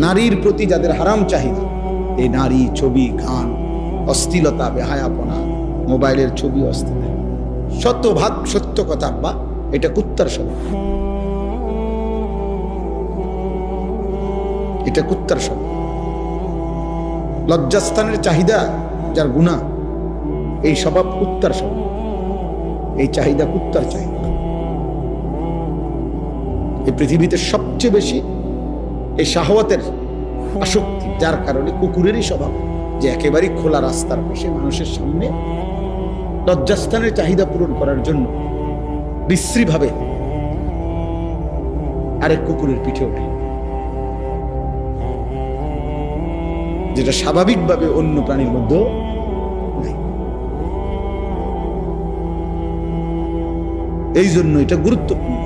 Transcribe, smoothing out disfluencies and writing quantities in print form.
নারীর প্রতি যাদের হারাম চাহিদা, এই নারী, ছবি, গান, অশ্লীলতা, বেহায়াপনা, মোবাইলের ছবি, অশ্লীল, শতভাগ সত্য কথা আব্বা, এটা কুত্তার স্বভাব, এটা কুত্তার স্বভাব। লজ্জাস্থানের চাহিদা যার গুনাহ, এই স্বভাব কুত্তার স্বভাব, এই চাহিদা কুত্তার চাহিদা। এই পৃথিবীতে সবচেয়ে বেশি এই শাহওয়াতের আসক্তি, যার কারণে কুকুরেরই স্বভাব যে একেবারেই খোলা রাস্তার পাশে মানুষের সামনে লজ্জাস্থানের চাহিদা পূরণ করার জন্য বিশ্রীভাবে আরেক কুকুরের পিঠে ওঠে, যেটা স্বাভাবিকভাবে অন্য প্রাণীর মধ্যে নাই। এই জন্য এটা গুরুত্বপূর্ণ।